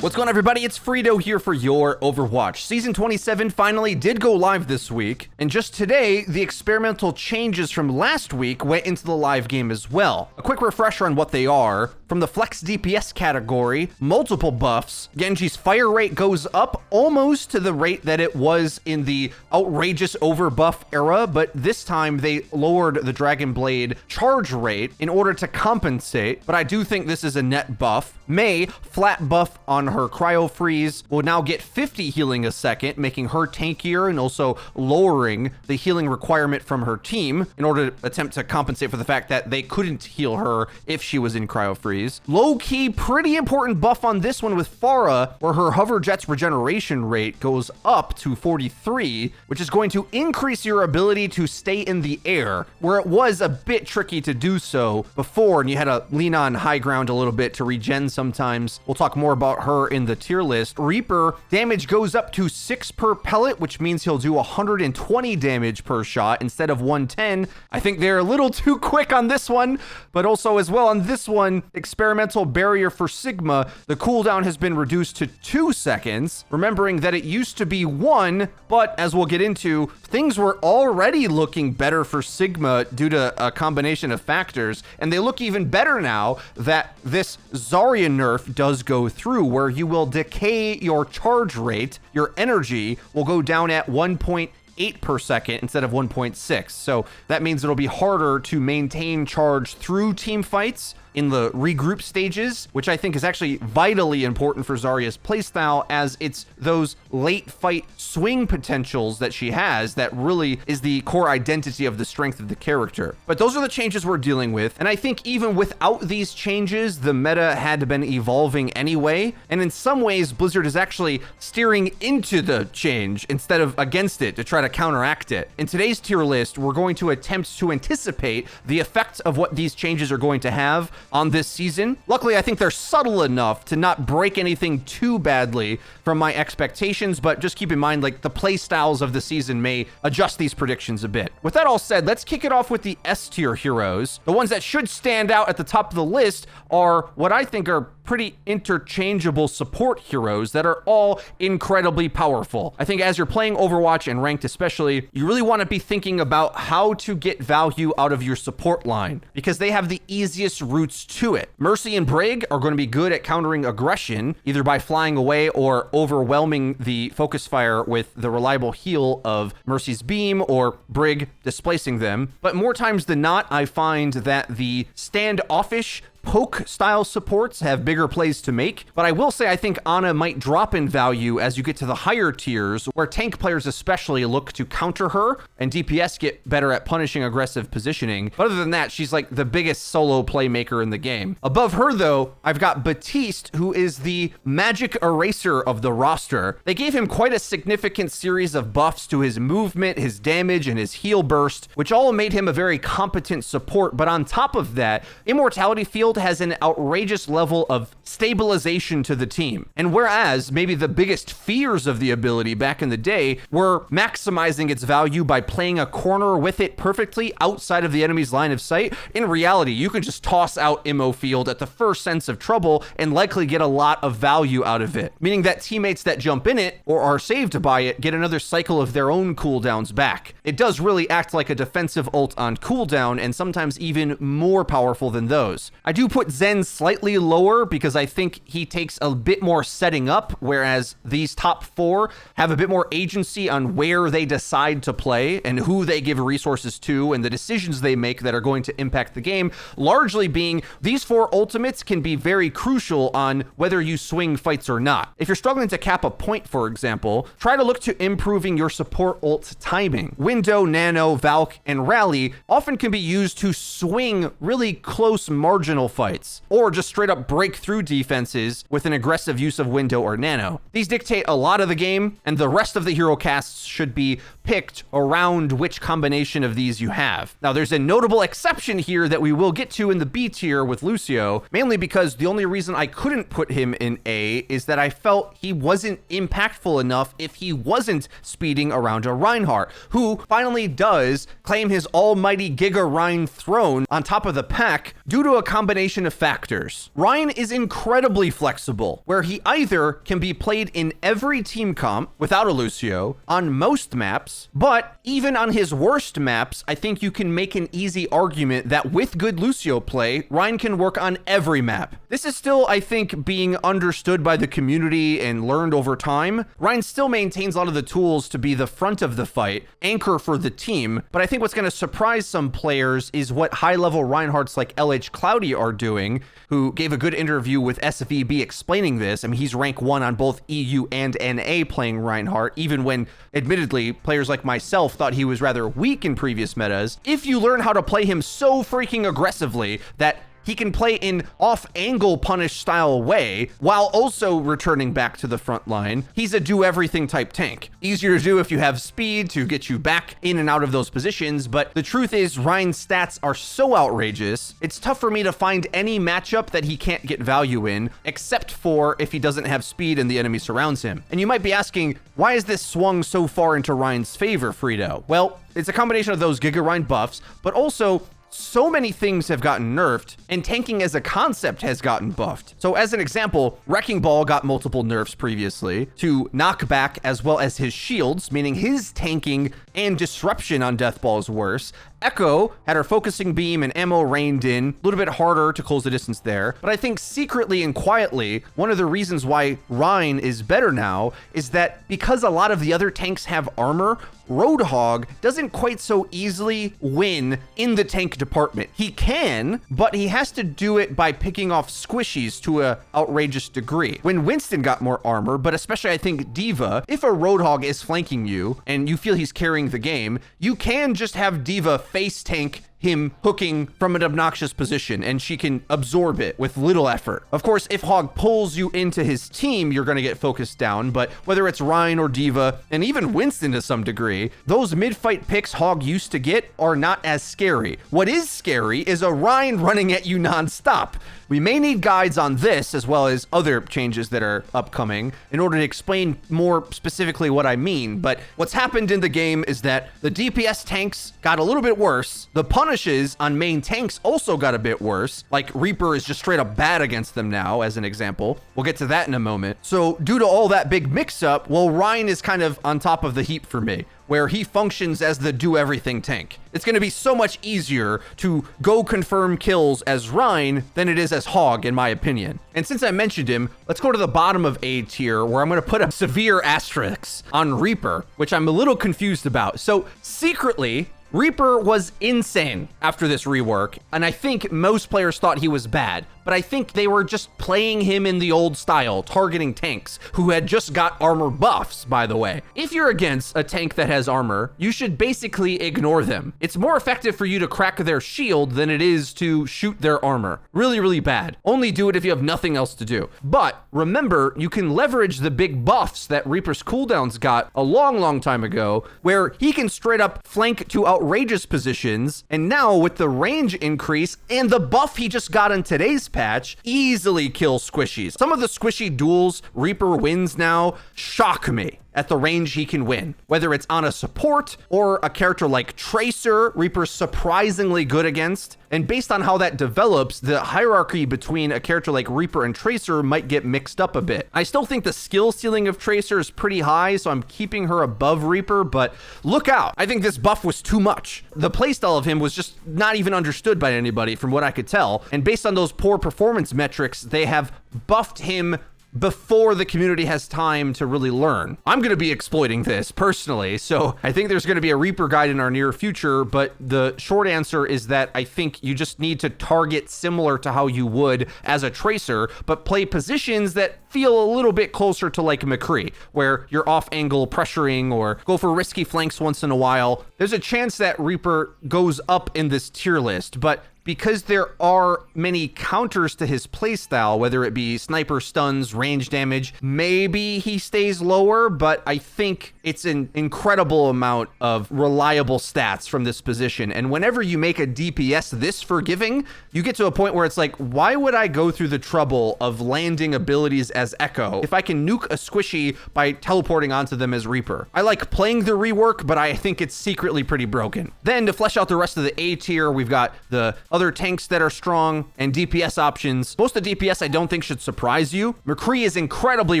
What's going on, everybody? It's Frito here for Your Overwatch. Season 27 finally did go live this week, and just today, the experimental changes from last week went into the live game as well. A quick refresher on what they are. From the Flex DPS category, multiple buffs. Genji's fire rate goes up almost to the rate that it was in the outrageous overbuff era, but this time they lowered the Dragon Blade charge rate in order to compensate, but I do think this is a net buff. Mei, flat buff on her cryo freeze, will now get 50 healing a second, making her tankier and also lowering the healing requirement from her team in order to attempt to compensate for the fact that they couldn't heal her if she was in cryo freeze. Low-key, pretty important buff on this one with Pharah, where her hover jet's regeneration rate goes up to 43, which is going to increase your ability to stay in the air, where it was a bit tricky to do so before, and you had to lean on high ground a little bit to regen sometimes. We'll talk more about her in the tier list. Reaper, damage goes up to 6 per pellet, which means he'll do 120 damage per shot instead of 110. I think they're a little too quick on this one, but also as well on this one, experimental barrier for Sigma, the cooldown has been reduced to 2 seconds, remembering that it used to be 1, but as we'll get into, things were already looking better for Sigma due to a combination of factors, and they look even better now that this Zarya nerf does go through, where you will decay your charge rate, your energy will go down at 1.8 per second instead of 1.6. So that means it'll be harder to maintain charge through team fights in the regroup stages, which I think is actually vitally important for Zarya's playstyle, as it's those late fight swing potentials that she has that really is the core identity of the strength of the character. But those are the changes we're dealing with, and I think even without these changes, the meta had been evolving anyway, and in some ways, Blizzard is actually steering into the change instead of against it to try to counteract it. In today's tier list, we're going to attempt to anticipate the effects of what these changes are going to have on this season. Luckily, I think they're subtle enough to not break anything too badly from my expectations, but just keep in mind, like, the play styles of the season may adjust these predictions a bit. With that all said, let's kick it off with the S tier heroes. The ones that should stand out at the top of the list are what I think are pretty interchangeable support heroes that are all incredibly powerful. I think as you're playing Overwatch and ranked especially, you really want to be thinking about how to get value out of your support line, because they have the easiest routes to it. Mercy and Brig are going to be good at countering aggression, either by flying away or overwhelming the focus fire with the reliable heal of Mercy's beam or Brig displacing them. But more times than not, I find that the standoffish poke style supports have bigger plays to make, but I will say I think Ana might drop in value as you get to the higher tiers, where tank players especially look to counter her and DPS get better at punishing aggressive positioning. But other than that, she's like the biggest solo playmaker in the game. Above her though, I've got Baptiste, who is the magic eraser of the roster. They gave him quite a significant series of buffs to his movement, his damage, and his heal burst, which all made him a very competent support. But on top of that, Immortality Field has an outrageous level of stabilization to the team. And whereas maybe the biggest fears of the ability back in the day were maximizing its value by playing a corner with it perfectly outside of the enemy's line of sight, in reality, you can just toss out Immo Field at the first sense of trouble and likely get a lot of value out of it, meaning that teammates that jump in it or are saved by it get another cycle of their own cooldowns back. It does really act like a defensive ult on cooldown, and sometimes even more powerful than those. I do put Zen slightly lower because I think he takes a bit more setting up, whereas these top 4 have a bit more agency on where they decide to play and who they give resources to and the decisions they make that are going to impact the game, largely being these 4 ultimates can be very crucial on whether you swing fights or not. If you're struggling to cap a point, for example, try to look to improving your support ult timing. Window, Nano, Valk, and Rally often can be used to swing really close marginal fights, or just straight up break through defenses with an aggressive use of Window or Nano. These dictate a lot of the game, and the rest of the hero casts should be picked around which combination of these you have. Now, there's a notable exception here that we will get to in the B tier with Lucio, mainly because the only reason I couldn't put him in A is that I felt he wasn't impactful enough if he wasn't speeding around a Reinhardt, who finally does claim his almighty Giga Rein throne on top of the pack due to a combination combination of factors. Rein is incredibly flexible, where he either can be played in every team comp without a Lucio on most maps, but even on his worst maps, I think you can make an easy argument that with good Lucio play, Rein can work on every map. This is still, I think, being understood by the community and learned over time. Rein still maintains a lot of the tools to be the front of the fight, anchor for the team, but I think what's going to surprise some players is what high-level Reinhardts like LH Cloudy are doing, who gave a good interview with SVB explaining this. I mean, he's rank 1 on both EU and NA playing Reinhardt, even when, admittedly, players like myself thought he was rather weak in previous metas. If you learn how to play him so freaking aggressively that he can play in off-angle punish style way while also returning back to the front line, he's a do-everything type tank. Easier to do if you have speed to get you back in and out of those positions, but the truth is Rein's stats are so outrageous, it's tough for me to find any matchup that he can't get value in, except for if he doesn't have speed and the enemy surrounds him. And you might be asking, why is this swung so far into Rein's favor, Frito? Well, it's a combination of those Giga Rein buffs, but also so many things have gotten nerfed, and tanking as a concept has gotten buffed. So as an example, Wrecking Ball got multiple nerfs previously to knockback as well as his shields, meaning his tanking and disruption on Death Ball is worse. Echo had her focusing beam and ammo reined in, a little bit harder to close the distance there. But I think secretly and quietly, one of the reasons why Rein is better now is that because a lot of the other tanks have armor, Roadhog doesn't quite so easily win in the tank department. He can, but he has to do it by picking off squishies to a outrageous degree. When Winston got more armor, but especially I think D.Va, if a Roadhog is flanking you and you feel he's carrying the game, you can just have D.Va face tank him hooking from an obnoxious position, and she can absorb it with little effort. Of course, if Hog pulls you into his team, you're going to get focused down, but whether it's Rein or D.Va, and even Winston to some degree, those mid-fight picks Hog used to get are not as scary. What is scary is a Rein running at you non-stop. We may need guides on this, as well as other changes that are upcoming, in order to explain more specifically what I mean, but what's happened in the game is that the DPS tanks got a little bit worse. The punishes on main tanks also got a bit worse, like Reaper is just straight up bad against them now, as an example. We'll get to that in a moment. So due to all that big mix-up, well, Rein is kind of on top of the heap for me, where he functions as the do-everything tank. It's going to be so much easier to go confirm kills as Rein than it is as Hog, in my opinion. And since I mentioned him, let's go to the bottom of A tier, where I'm going to put a severe asterisk on Reaper, which I'm a little confused about. So secretly, Reaper was insane after this rework, and I think most players thought he was bad, but I think they were just playing him in the old style, targeting tanks, who had just got armor buffs, by the way. If you're against a tank that has armor, you should basically ignore them. It's more effective for you to crack their shield than it is to shoot their armor. Really, really bad. Only do it if you have nothing else to do. But remember, you can leverage the big buffs that Reaper's cooldowns got a long, long time ago, where he can straight up flank to outrageous positions, and now with the range increase and the buff he just got in today's patch, easily kill squishies. Some of the squishy duels Reaper wins now shock me at the range he can win. Whether it's on a support or a character like Tracer, Reaper's surprisingly good against. And based on how that develops, the hierarchy between a character like Reaper and Tracer might get mixed up a bit. I still think the skill ceiling of Tracer is pretty high, so I'm keeping her above Reaper, but look out. I think this buff was too much. The playstyle of him was just not even understood by anybody from what I could tell. And based on those poor performance metrics, they have buffed him before the community has time to really learn. I'm going to be exploiting this personally, so I think there's going to be a Reaper guide in our near future, but the short answer is that I think you just need to target similar to how you would as a Tracer, but play positions that feel a little bit closer to like McCree, where you're off angle pressuring or go for risky flanks once in a while. There's a chance that Reaper goes up in this tier list, but because there are many counters to his playstyle, whether it be sniper stuns, range damage, maybe he stays lower, but I think it's an incredible amount of reliable stats from this position. And whenever you make a DPS this forgiving, you get to a point where it's like, why would I go through the trouble of landing abilities as Echo if I can nuke a squishy by teleporting onto them as Reaper. I like playing the rework, but I think it's secretly pretty broken. Then to flesh out the rest of the A tier, we've got the other tanks that are strong and DPS options. Most of the DPS I don't think should surprise you. McCree is incredibly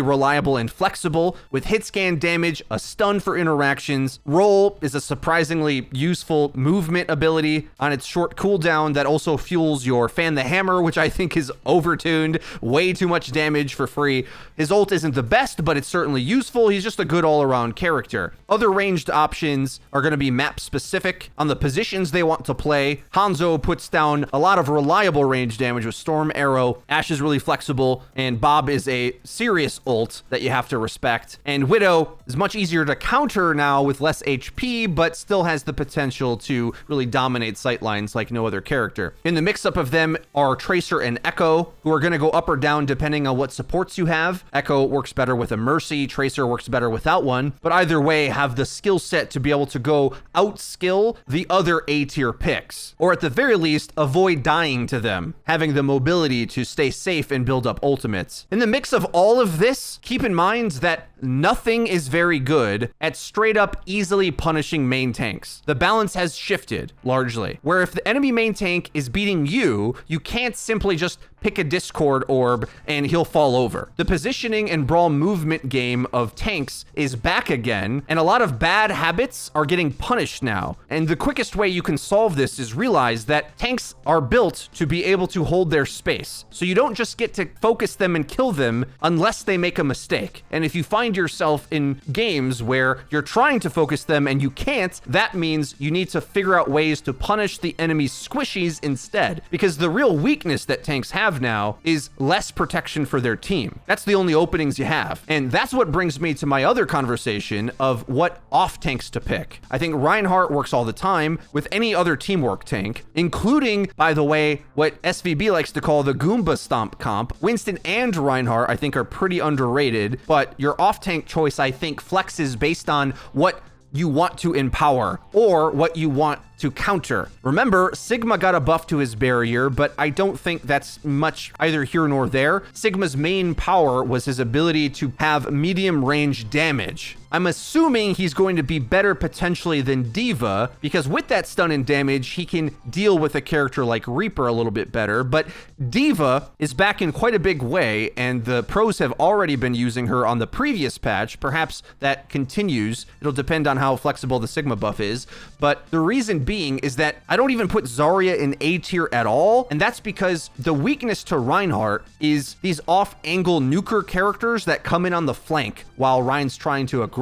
reliable and flexible with hit scan damage, a stun for interactions. Roll is a surprisingly useful movement ability on its short cooldown that also fuels your Fan the Hammer, which I think is overtuned. Way too much damage for free. His ult isn't the best, but it's certainly useful. He's just a good all-around character. Other ranged options are going to be map specific on the positions they want to play. Hanzo puts down a lot of reliable range damage with Storm Arrow. Ashe is really flexible, and Bob is a serious ult that you have to respect. And Widow is much easier to counter now with less HP, but still has the potential to really dominate sightlines like no other character. In the mix-up of them are Tracer and Echo, who are going to go up or down depending on what supports you have. Echo works better with a Mercy, Tracer works better without one, but either way have the skill set to be able to go outskill the other A-tier picks, or at the very least, avoid dying to them, having the mobility to stay safe and build up ultimates. In the mix of all of this, keep in mind that nothing is very good at straight up easily punishing main tanks. The balance has shifted largely, where if the enemy main tank is beating you, you can't simply just pick a Discord orb and he'll fall over. The positioning and brawl movement game of tanks is back again, and a lot of bad habits are getting punished now. And the quickest way you can solve this is realize that tanks are built to be able to hold their space. So you don't just get to focus them and kill them unless they make a mistake. And if you find yourself in games where you're trying to focus them and you can't, that means you need to figure out ways to punish the enemy's squishies instead. Because the real weakness that tanks have now is less protection for their team. That's the only openings you have. And that's what brings me to my other conversation of what off tanks to pick. I think Reinhardt works all the time with any other teamwork tank, including, by the way, what SVB likes to call the Goomba Stomp comp. Winston and Reinhardt, I think, are pretty underrated, but your off tank choice, I think, flexes based on what you want to empower or what you want to counter. Remember, Sigma got a buff to his barrier, but I don't think that's much either here nor there. Sigma's main power was his ability to have medium range damage. I'm assuming he's going to be better potentially than D.Va, because with that stun and damage, he can deal with a character like Reaper a little bit better, but D.Va is back in quite a big way, and the pros have already been using her on the previous patch. Perhaps that continues. It'll depend on how flexible the Sigma buff is, but the reason being is that I don't even put Zarya in A tier at all, and that's because the weakness to Reinhardt is these off-angle nuker characters that come in on the flank while Rein's trying to aggress.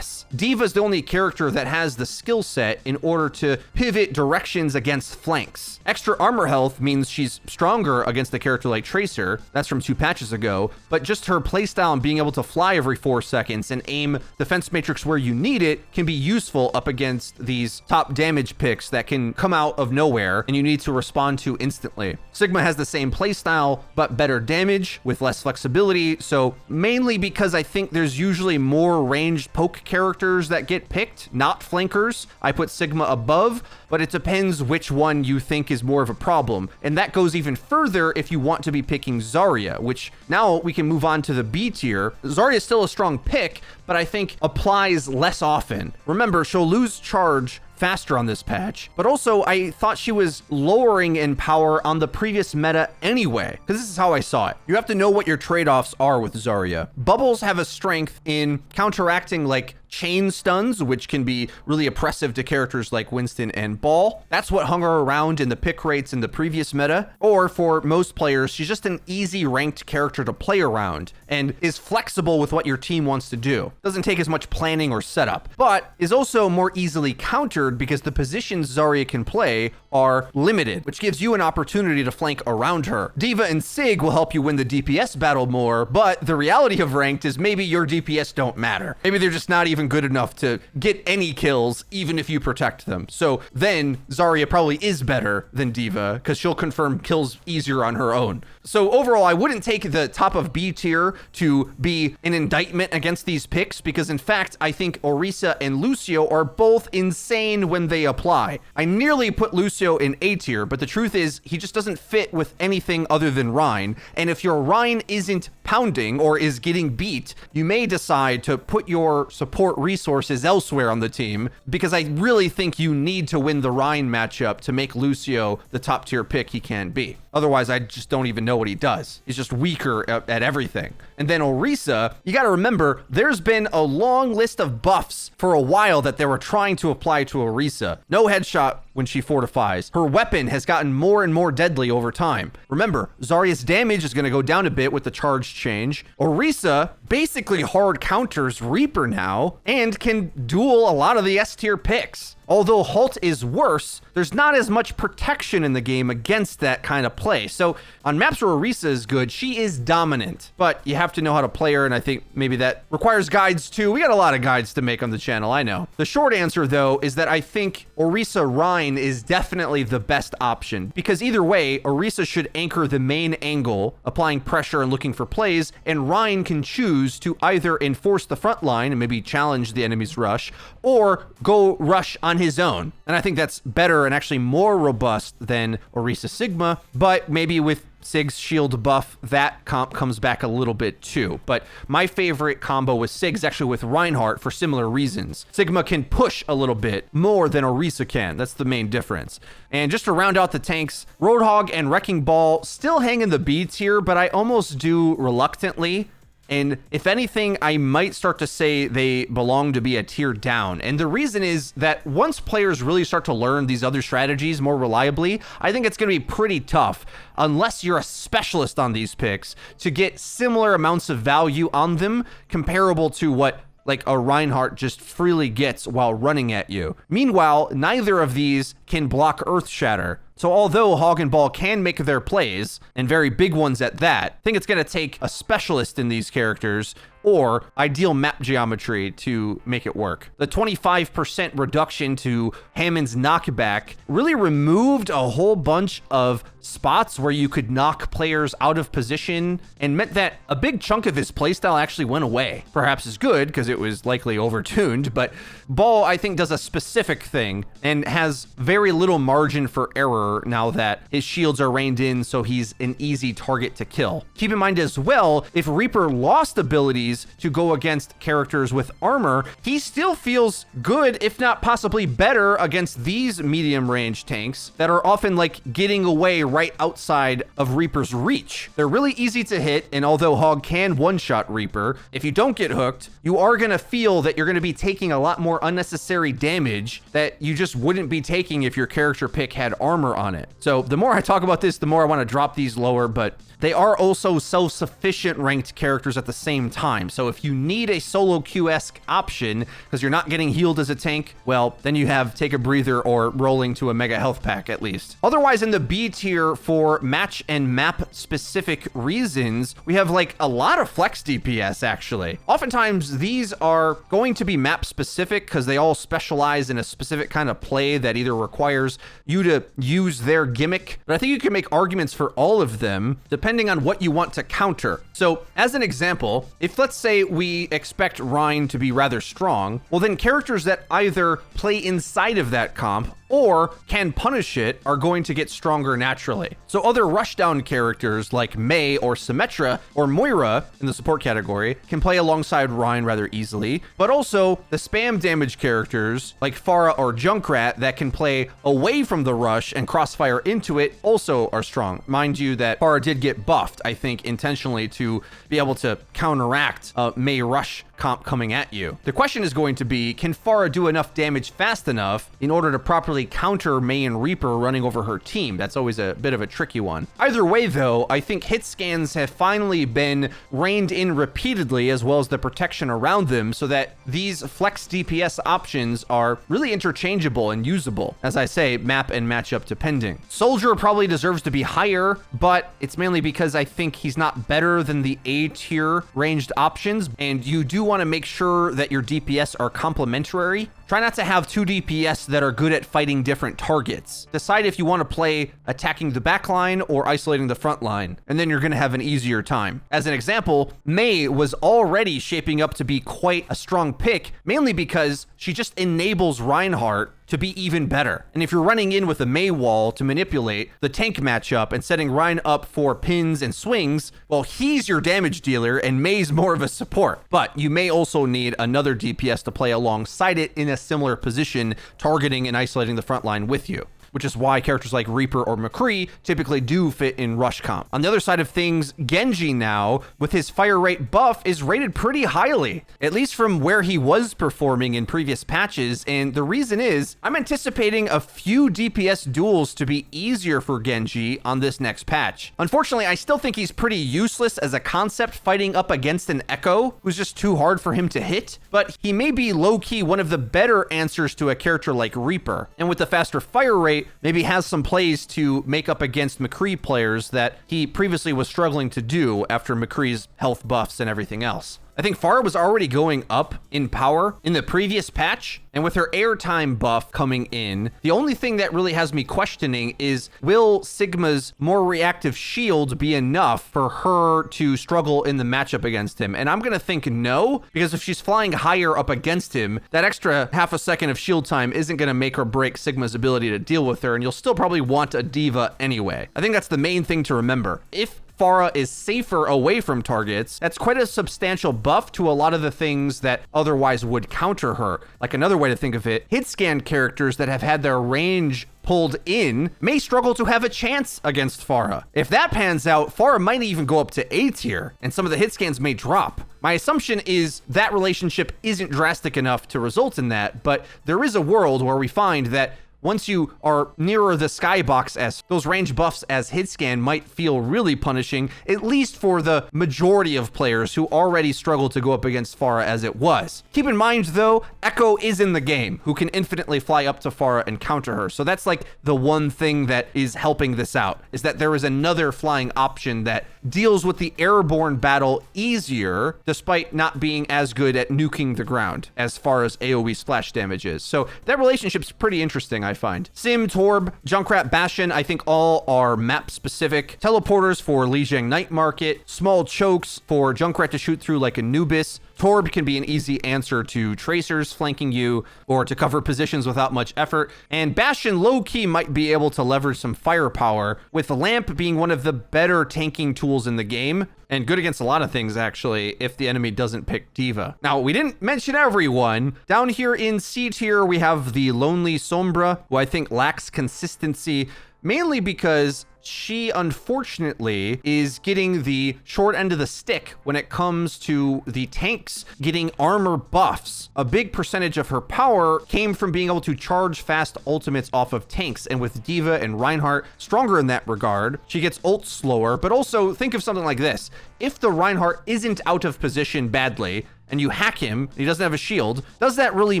D.Va's the only character that has the skill set in order to pivot directions against flanks. Extra armor health means she's stronger against a character like Tracer. That's from 2 patches ago, but just her playstyle and being able to fly every 4 seconds and aim defense matrix where you need it can be useful up against these top damage picks that can come out of nowhere and you need to respond to instantly. Sigma has the same playstyle, but better damage with less flexibility, so mainly because I think there's usually more ranged poke characters that get picked, not flankers, I put Sigma above, but it depends which one you think is more of a problem. And that goes even further if you want to be picking Zarya, which now we can move on to the B tier. Zarya is still a strong pick, but I think applies less often. Remember, she'll lose charge faster on this patch, but also I thought she was lowering in power on the previous meta anyway, because this is how I saw it. You have to know what your trade-offs are with Zarya. Bubbles have a strength in counteracting like chain stuns, which can be really oppressive to characters like Winston and Ball. That's what hung her around in the pick rates in the previous meta. Or for most players, she's just an easy ranked character to play around and is flexible with what your team wants to do. Doesn't take as much planning or setup, but is also more easily countered because the positions Zarya can play are limited, which gives you an opportunity to flank around her. D.Va and Sig will help you win the DPS battle more, but the reality of ranked is maybe your DPS don't matter. Maybe they're just not even even good enough to get any kills, even if you protect them. So then Zarya probably is better than D.Va because she'll confirm kills easier on her own. So overall, I wouldn't take the top of B tier to be an indictment against these picks because in fact, I think Orisa and Lucio are both insane when they apply. I nearly put Lucio in A tier, but the truth is he just doesn't fit with anything other than Rein. And if your Rein isn't pounding or is getting beat, you may decide to put your support resources elsewhere on the team because I really think you need to win the Rein matchup to make Lucio the top tier pick he can be. Otherwise, I just don't even know what he does. He's just weaker at everything. And then Orisa, you got to remember, there's been a long list of buffs for a while that they were trying to apply to Orisa. No headshot when she fortifies. Her weapon has gotten more and more deadly over time. Remember, Zarya's damage is going to go down a bit with the charge change. Orisa basically hard counters Reaper now and can duel a lot of the S tier picks. Although Halt is worse, there's not as much protection in the game against that kind of play. So on maps where Orisa is good, she is dominant, but you have to know how to play her, and I think maybe that requires guides too. We got a lot of guides to make on the channel, I know. The short answer though is that I think Orisa Rein is definitely the best option because either way, Orisa should anchor the main angle, applying pressure and looking for plays, and Rein can choose to either enforce the front line and maybe challenge the enemy's rush or go rush on his own. And I think that's better and actually more robust than Orisa Sigma, but maybe with Sig's shield buff, that comp comes back a little bit too. But my favorite combo with Sig is actually with Reinhardt for similar reasons. Sigma can push a little bit more than Orisa can. That's the main difference. And just to round out the tanks, Roadhog and Wrecking Ball still hang in the B tier, but I almost do reluctantly. And if anything, I might start to say they belong to be a tier down. And the reason is that once players really start to learn these other strategies more reliably, I think it's going to be pretty tough, unless you're a specialist on these picks, to get similar amounts of value on them comparable to what like a Reinhardt just freely gets while running at you. Meanwhile, neither of these can block Earth Shatter. So although Hog and Ball can make their plays, and very big ones at that, I think it's going to take a specialist in these characters or ideal map geometry to make it work. The 25% reduction to Hammond's knockback really removed a whole bunch of spots where you could knock players out of position and meant that a big chunk of his playstyle actually went away. Perhaps is good because it was likely overtuned, but Ball, I think, does a specific thing and has very little margin for error now that his shields are reined in, so he's an easy target to kill. Keep in mind as well, if Reaper lost abilities to go against characters with armor, he still feels good, if not possibly better, against these medium range tanks that are often like getting away right outside of Reaper's reach. They're really easy to hit, and although Hog can one-shot Reaper, if you don't get hooked, you are going to feel that you're going to be taking a lot more unnecessary damage that you just wouldn't be taking if your character pick had armor on it. So the more I talk about this, the more I want to drop these lower, but they are also self-sufficient ranked characters at the same time. So if you need a solo Q-esque option because you're not getting healed as a tank, well, then you have Take a Breather or rolling to a mega health pack at least. Otherwise, in the B tier for match and map specific reasons, we have like a lot of Flex DPS actually. Oftentimes these are going to be map specific because they all specialize in a specific kind of play that either requires you to use their gimmick, but I think you can make arguments for all of them depending on what you want to counter. So as an example, if let's say we expect Rein to be rather strong, well then characters that either play inside of that comp or can punish it are going to get stronger naturally. So other rushdown characters like Mei or Symmetra or Moira in the support category can play alongside Rein rather easily, but also the spam damage characters like Pharah or Junkrat that can play away from the rush and crossfire into it also are strong. Mind you that Pharah did get buffed, I think intentionally, to be able to counteract a Mei rush comp coming at you. The question is going to be, can Pharah do enough damage fast enough in order to properly counter Mei and Reaper running over her team? That's always a bit of a tricky one. Either way though, I think hit scans have finally been reined in repeatedly as well as the protection around them so that these Flex DPS options are really interchangeable and usable. As I say, map and matchup depending. Soldier probably deserves to be higher, but it's mainly because I think he's not better than the A tier ranged options, and you do want to make sure that your DPS are complementary. Try not to have 2 DPS that are good at fighting different targets. Decide if you want to play attacking the back line or isolating the front line, and then you're going to have an easier time. As an example, Mei was already shaping up to be quite a strong pick, mainly because she just enables Reinhardt to be even better. And if you're running in with a Mei wall to manipulate the tank matchup and setting Rein up for pins and swings, well, he's your damage dealer and Mei's more of a support. But you may also need another DPS to play alongside it in a similar position, targeting and isolating the front line with you, which is why characters like Reaper or McCree typically do fit in rush comp. On the other side of things, Genji now, with his fire rate buff, is rated pretty highly, at least from where he was performing in previous patches, and the reason is, I'm anticipating a few DPS duels to be easier for Genji on this next patch. Unfortunately, I still think he's pretty useless as a concept fighting up against an Echo, who's just too hard for him to hit, but he may be low-key one of the better answers to a character like Reaper, and with the faster fire rate, maybe has some plays to make up against McCree players that he previously was struggling to do after McCree's health buffs and everything else. I think Pharah was already going up in power in the previous patch, and with her airtime buff coming in, the only thing that really has me questioning is, will Sigma's more reactive shield be enough for her to struggle in the matchup against him? And I'm gonna think no, because if she's flying higher up against him, that extra half a second of shield time isn't gonna make or break Sigma's ability to deal with her, and you'll still probably want a diva anyway. I think that's the main thing to remember. If Pharah is safer away from targets, that's quite a substantial buff to a lot of the things that otherwise would counter her. Like another way to think of it, hit scan characters that have had their range pulled in may struggle to have a chance against Pharah. If that pans out, Pharah might even go up to A tier, and some of the hit scans may drop. My assumption is that relationship isn't drastic enough to result in that, but there is a world where we find that once you are nearer the skybox S, those range buffs as hit scan might feel really punishing, at least for the majority of players who already struggle to go up against Pharah as it was. Keep in mind though, Echo is in the game, who can infinitely fly up to Pharah and counter her. So that's like the one thing that is helping this out, is that there is another flying option that deals with the airborne battle easier, despite not being as good at nuking the ground as far as AoE splash damage is. So that relationship's pretty interesting, I find. Sim, Torb, Junkrat, Bastion, I think all are map specific. Teleporters for Lijiang Night Market, small chokes for Junkrat to shoot through like Anubis. Torb can be an easy answer to tracers flanking you or to cover positions without much effort. And Bastion low-key might be able to leverage some firepower, with the Lamp being one of the better tanking tools in the game, and good against a lot of things actually, if the enemy doesn't pick Diva. Now, we didn't mention everyone. Down here in C tier, we have the Lonely Sombra, who I think lacks consistency, mainly because she unfortunately is getting the short end of the stick when it comes to the tanks getting armor buffs. A big percentage of her power came from being able to charge fast ultimates off of tanks, and with Diva and Reinhardt stronger in that regard, she gets ult slower. But also think of something like this: if the Reinhardt isn't out of position badly and you hack him, he doesn't have a shield, does that really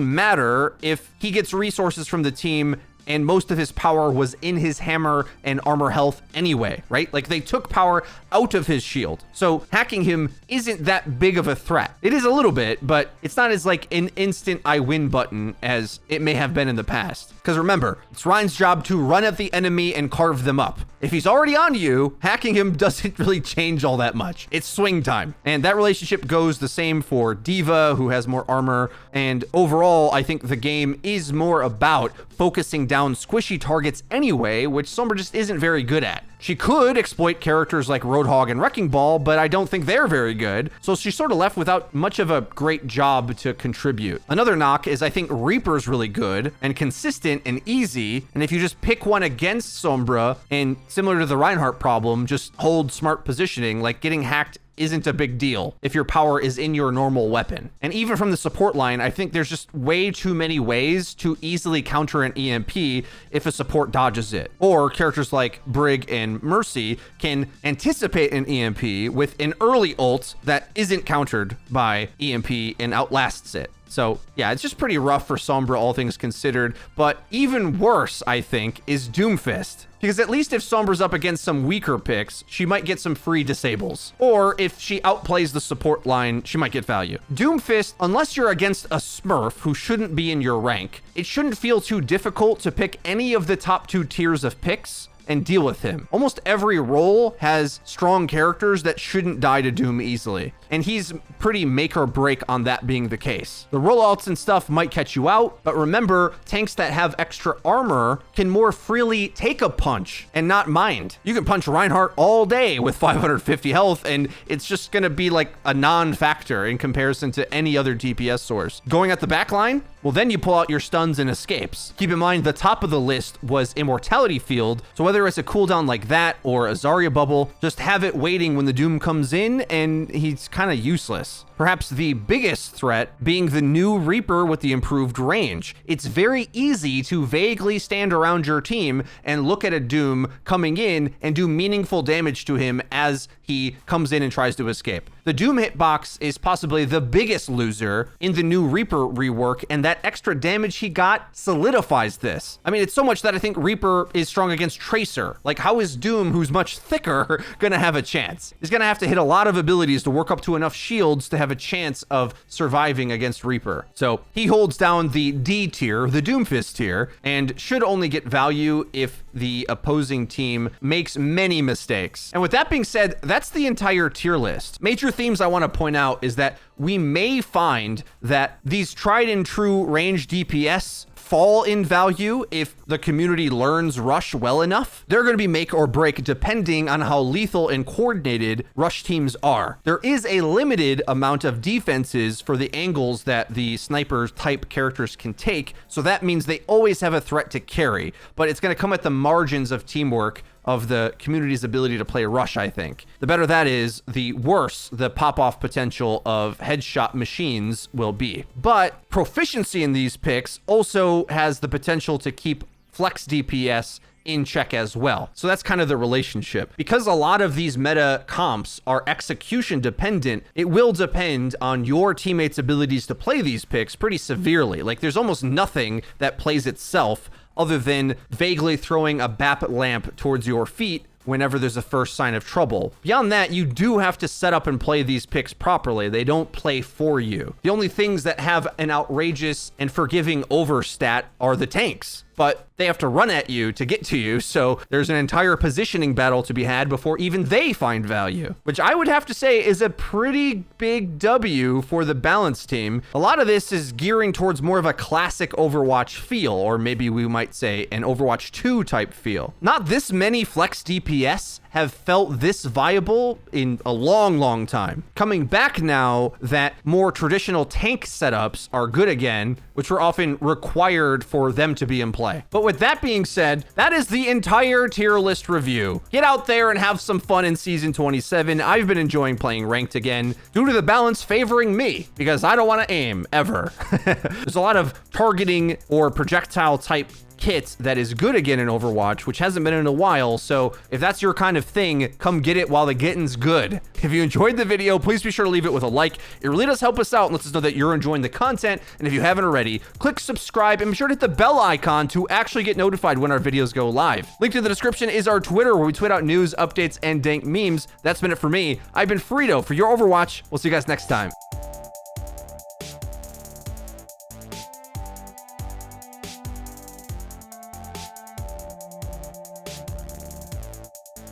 matter if he gets resources from the team and most of his power was in his hammer and armor health anyway, right? Like, they took power out of his shield. So hacking him isn't that big of a threat. It is a little bit, but it's not as like an instant I win button as it may have been in the past. Because remember, it's Ryan's job to run at the enemy and carve them up. If he's already on you, hacking him doesn't really change all that much. It's swing time. And that relationship goes the same for Diva, who has more armor. And overall, I think the game is more about focusing down squishy targets anyway, which Sombra just isn't very good at. She could exploit characters like Roadhog and Wrecking Ball, but I don't think they're very good. So she's sort of left without much of a great job to contribute. Another knock is I think Reaper's really good and consistent and easy. And if you just pick one against Sombra, and similar to the Reinhardt problem, just hold smart positioning, like getting hacked isn't a big deal if your power is in your normal weapon. And even from the support line, I think there's just way too many ways to easily counter an EMP if a support dodges it. Or characters like Brig and Mercy can anticipate an EMP with an early ult that isn't countered by EMP and outlasts it. So yeah, it's just pretty rough for Sombra, all things considered. But even worse, I think, is Doomfist. Because at least if Sombra's up against some weaker picks, she might get some free disables. Or if she outplays the support line, she might get value. Doomfist, unless you're against a Smurf who shouldn't be in your rank, it shouldn't feel too difficult to pick any of the top 2 tiers of picks and deal with him. Almost every role has strong characters that shouldn't die to Doom easily, and he's pretty make or break on that being the case. The rollouts and stuff might catch you out, but remember, tanks that have extra armor can more freely take a punch and not mind. You can punch Reinhardt all day with 550 health, and it's just gonna be like a non-factor in comparison to any other DPS source. Going at the back line, well, then you pull out your stuns and escapes. Keep in mind, the top of the list was Immortality Field, so whether it's a cooldown like that or a Zarya bubble, just have it waiting when the Doom comes in, and he's kind of useless. Perhaps the biggest threat being the new Reaper with the improved range. It's very easy to vaguely stand around your team and look at a Doom coming in and do meaningful damage to him as he comes in and tries to escape. The Doom hitbox is possibly the biggest loser in the new Reaper rework, and that extra damage he got solidifies this. I mean, it's so much that I think Reaper is strong against Tracer. Like, how is Doom, who's much thicker, gonna have a chance? He's gonna have to hit a lot of abilities to work up to enough shields to have a chance of surviving against Reaper. So he holds down the D tier, the Doomfist tier, and should only get value if the opposing team makes many mistakes. And with that being said, that's the entire tier list. Major themes I want to point out is that we may find that these tried and true range DPS fall in value if the community learns Rush well enough. They're going to be make or break depending on how lethal and coordinated Rush teams are. There is a limited amount of defenses for the angles that the sniper type characters can take, so that means they always have a threat to carry, but it's going to come at the margins of teamwork of the community's ability to play Rush, I think. The better that is, the worse the pop-off potential of headshot machines will be. But proficiency in these picks also has the potential to keep Flex DPS in check as well. So that's kind of the relationship. Because a lot of these meta comps are execution dependent, it will depend on your teammates' abilities to play these picks pretty severely. Like, there's almost nothing that plays itself other than vaguely throwing a BAP lamp towards your feet whenever there's a first sign of trouble. Beyond that, you do have to set up and play these picks properly. They don't play for you. The only things that have an outrageous and forgiving overstat are the tanks, but they have to run at you to get to you, so there's an entire positioning battle to be had before even they find value, which I would have to say is a pretty big W for the balance team. A lot of this is gearing towards more of a classic Overwatch feel, or maybe we might say an Overwatch 2 type feel. Not this many Flex DPS have felt this viable in a long time. Coming back now that more traditional tank setups are good again, which were often required for them to be in play. But with that being said, that is the entire tier list review. Get out there and have some fun in Season 27. I've been enjoying playing ranked again due to the balance favoring me, because I don't want to aim, ever. There's a lot of targeting or projectile type kit that is good again in Overwatch, which hasn't been in a while, so if that's your kind of thing, come get it while the getting's good. If you enjoyed the video, please be sure to leave it with a like. It really does help us out and lets us know that you're enjoying the content, and if you haven't already, click subscribe and be sure to hit the bell icon to actually get notified when our videos go live. Link to the description is our Twitter, where we tweet out news, updates, and dank memes. That's been it for me. I've been Frito for Your Overwatch. We'll see you guys next time.